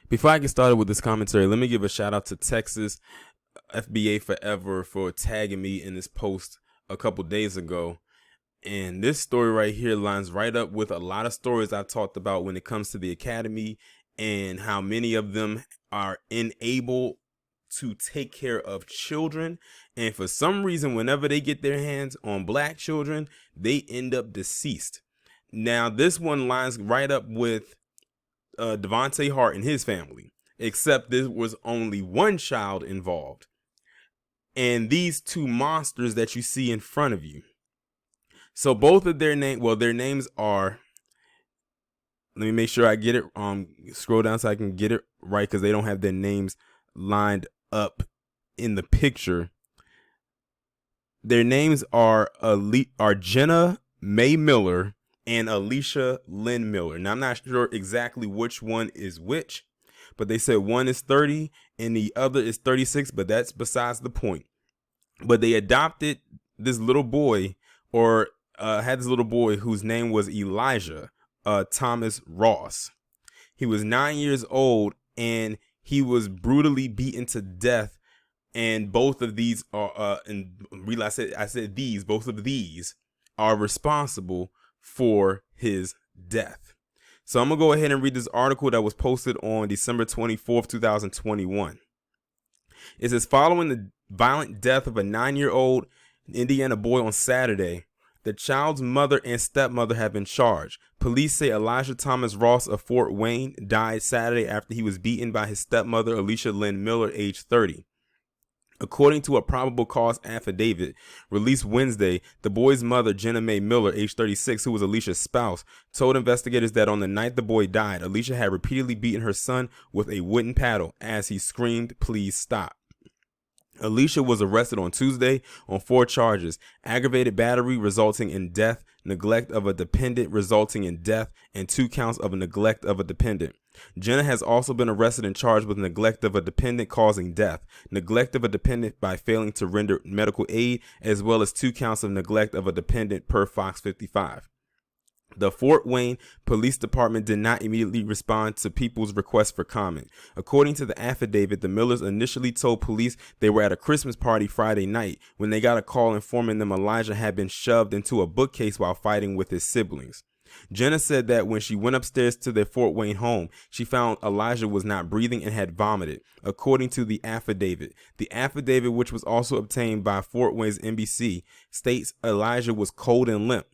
Before I get started with this commentary, let me give a shout out to Texas FBA Forever for tagging me in this post a couple days ago. And this story right here lines right up with a lot of stories I've talked about when it comes to the academy and how many of them are unable to take care of children. And for some reason, whenever they get their hands on black children, they end up deceased. Now, this one lines right up with Devontae Hart and his family, except there was only one child involved. And these two monsters that you see in front of you. So both of their names are, let me make sure I get it, scroll down so I can get it right, because they don't have their names lined up in the picture. Their names are Jenna Mae Miller and Alicia Lynn Miller. Now, I'm not sure exactly which one is which, but they said one is 30 and the other is 36, but that's besides the point. But they adopted this little boy, or had this little boy whose name was Elijah Thomas Ross. He was 9 years old and he was brutally beaten to death. And both of these are, both of these are responsible for his death. So I'm going to go ahead and read this article that was posted on December 24th, 2021. It says, following the violent death of a 9-year-old Indiana boy on Saturday, the child's mother and stepmother have been charged. Police say Elijah Thomas Ross of Fort Wayne died Saturday after he was beaten by his stepmother, Alicia Lynn Miller, age 30. According to a probable cause affidavit released Wednesday, the boy's mother, Jenna Mae Miller, age 36, who was Alicia's spouse, told investigators that on the night the boy died, Alicia had repeatedly beaten her son with a wooden paddle as he screamed, "Please stop." Alicia was arrested on Tuesday on 4 charges: aggravated battery resulting in death, neglect of a dependent resulting in death, and 2 counts of neglect of a dependent. Jenna has also been arrested and charged with neglect of a dependent causing death, neglect of a dependent by failing to render medical aid, as well as 2 counts of neglect of a dependent per Fox 55. The Fort Wayne Police Department did not immediately respond to people's request for comment. According to the affidavit, the Millers initially told police they were at a Christmas party Friday night when they got a call informing them Elijah had been shoved into a bookcase while fighting with his siblings. Jenna said that when she went upstairs to their Fort Wayne home, she found Elijah was not breathing and had vomited, according to the affidavit. The affidavit, which was also obtained by Fort Wayne's NBC, states Elijah was cold and limp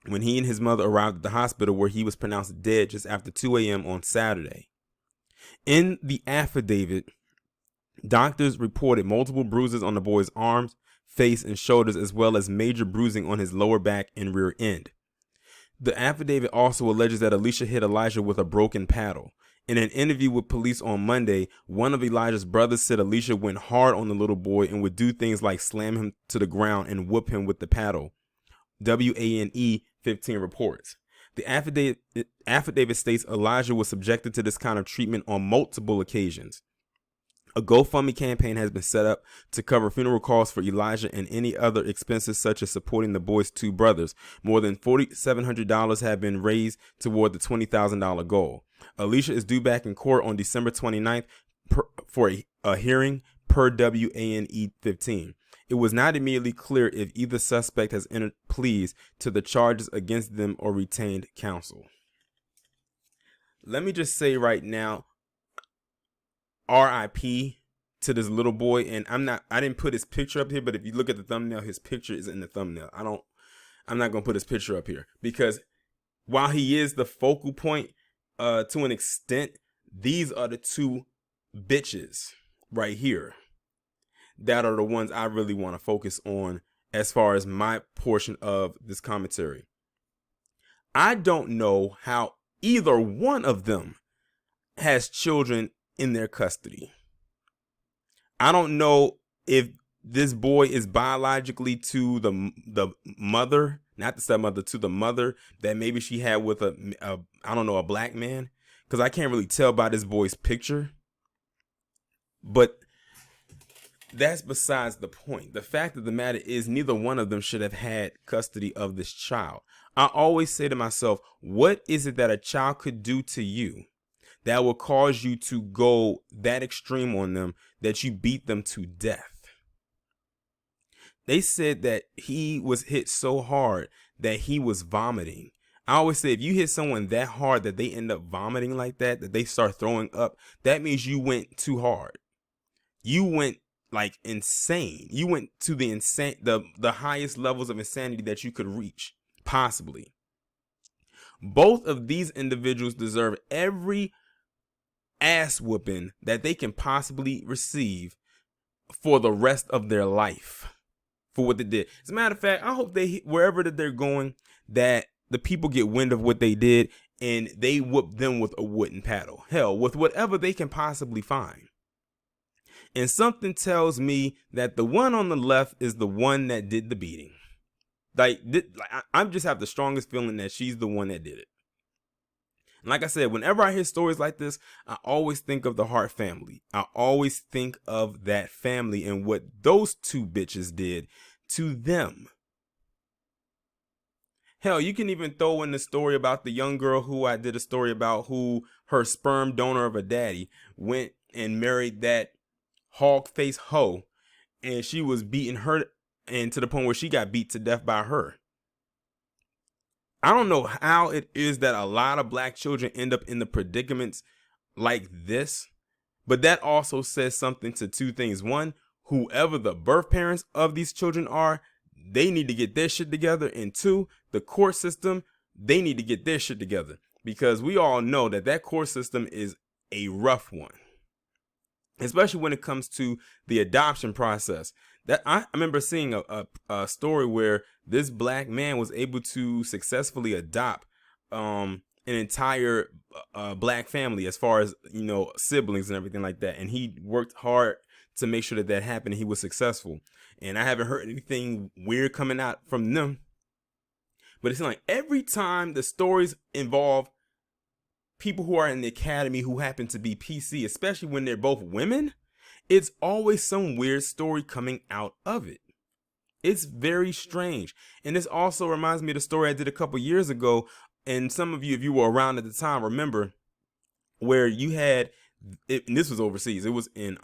when he and his mother arrived at the hospital, where he was pronounced dead just after 2 a.m. on Saturday. In the affidavit, doctors reported multiple bruises on the boy's arms, face, and shoulders, as well as major bruising on his lower back and rear end. The affidavit also alleges that Alicia hit Elijah with a broken paddle. In an interview with police on Monday, one of Elijah's brothers said Alicia went hard on the little boy and would do things like slam him to the ground and whoop him with the paddle. WANE 15 reports. The affidavit states Elijah was subjected to this kind of treatment on multiple occasions. A GoFundMe campaign has been set up to cover funeral costs for Elijah and any other expenses such as supporting the boy's 2 brothers. More than $4,700 have been raised toward the $20,000 goal. Alicia is due back in court on December 29th for a hearing per WANE 15. It was not immediately clear if either suspect has entered pleas to the charges against them or retained counsel. Let me just say right now, RIP to this little boy. And I didn't put his picture up here, but if you look at the thumbnail, his picture is in the thumbnail. I'm not going to put his picture up here because while he is the focal point, to an extent, these are the 2 bitches right here that are the ones I really want to focus on as far as my portion of this commentary. I don't know how either one of them has children in their custody. I don't know if this boy is biologically to the mother, not the stepmother, to the mother that maybe she had with a black man, because I can't really tell by this boy's picture. But that's besides the point. The fact of the matter is neither one of them should have had custody of this child. I always say to myself, what is it that a child could do to you that will cause you to go that extreme on them that you beat them to death. They said that he was hit so hard that he was vomiting. I always say if you hit someone that hard that they end up vomiting like that, that they start throwing up, that means you went too hard. You went like insane. You went to the highest levels of insanity that you could reach, possibly. Both of these individuals deserve every ass whooping that they can possibly receive for the rest of their life for what they did. As a matter of fact, I hope wherever that they're going, that the people get wind of what they did and they whoop them with a wooden paddle. Hell, with whatever they can possibly find. And something tells me that the one on the left is the one that did the beating. I just have the strongest feeling that she's the one that did it. And like I said, whenever I hear stories like this, I always think of the Hart family. I always think of that family and what those two bitches did to them. Hell, you can even throw in the story about the young girl who I did a story about, who her sperm donor of a daddy went and married that hog face hoe, and she was beating her, and to the point where she got beat to death by her. I don't know how it is that a lot of black children end up in the predicaments like this, but that also says something to two things. One, whoever the birth parents of these children are, they need to get their shit together. And two, the court system, they need to get their shit together, because we all know that that court system is a rough one, especially when it comes to the adoption process. That I remember seeing a story where this black man was able to successfully adopt an entire black family, as far as, you know, siblings and everything like that. And he worked hard to make sure that that happened. And he was successful. And I haven't heard anything weird coming out from them. But it's like every time the stories involve people who are in the academy who happen to be PC, especially when they're both women, it's always some weird story coming out of it. It's very strange. And this also reminds me of the story I did a couple years ago. And some of you, if you were around at the time, remember where you had it, and this was overseas. It was in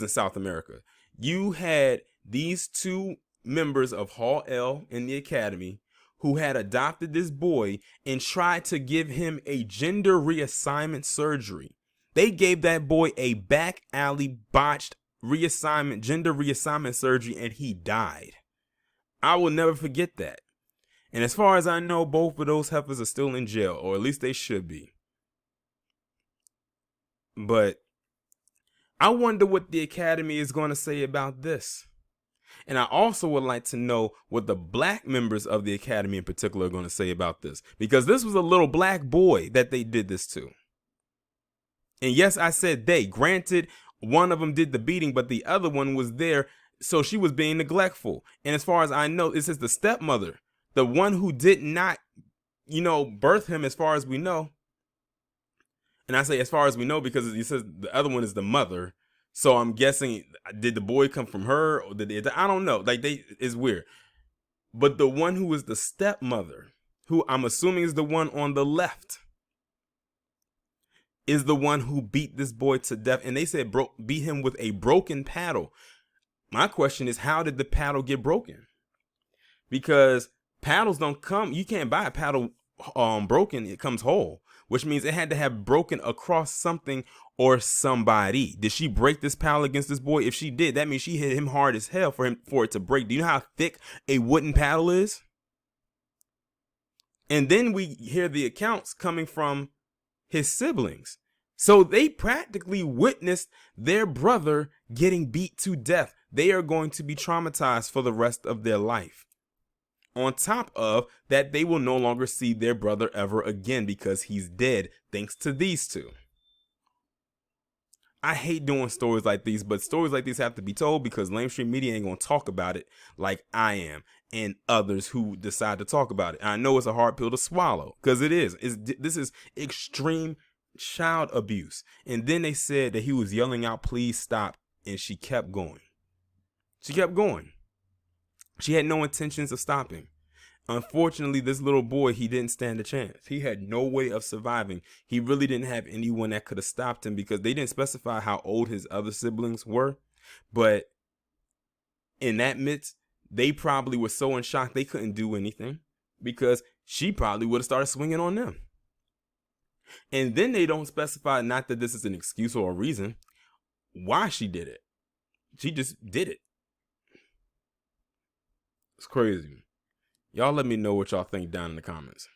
South America. You had these two members of Hall L in the academy who had adopted this boy and tried to give him a gender reassignment surgery. They gave that boy a back alley botched gender reassignment surgery, and he died. I will never forget that. And as far as I know, both of those heifers are still in jail, or at least they should be. But I wonder what the academy is going to say about this. And I also would like to know what the black members of the academy in particular are going to say about this, because this was a little black boy that they did this to. And yes, I said they. Granted, one of them did the beating, but the other one was there, so she was being neglectful. And as far as I know, this is the stepmother, the one who did not, birth him, as far as we know. And I say as far as we know because he says the other one is the mother. So I'm guessing, did the boy come from her, or I don't know. It's weird. But the one who is the stepmother, who I'm assuming is the one on the left, is the one who beat this boy to death. And they said beat him with a broken paddle. My question is, how did the paddle get broken? Because paddles don't come, you can't buy a paddle broken, it comes whole, which means it had to have broken across something or somebody. Did she break this paddle against this boy? If she did, that means she hit him hard as hell for it to break. Do you know how thick a wooden paddle is? And then we hear the accounts coming from his siblings. So they practically witnessed their brother getting beat to death. They are going to be traumatized for the rest of their life. On top of that, they will no longer see their brother ever again because he's dead, thanks to these two. I hate doing stories like these, but stories like these have to be told because mainstream media ain't going to talk about it like I am and others who decide to talk about it. And I know it's a hard pill to swallow because it is. This is extreme child abuse. And then they said that he was yelling out, "Please stop." And she kept going. She kept going. She had no intentions of stopping. Unfortunately, this little boy, he didn't stand a chance. He had no way of surviving. He really didn't have anyone that could have stopped him, because they didn't specify how old his other siblings were. But in that midst, they probably were so in shock they couldn't do anything, because she probably would have started swinging on them. And then they don't specify, not that this is an excuse or a reason, why she did it. She just did it. It's crazy. Y'all let me know what y'all think down in the comments.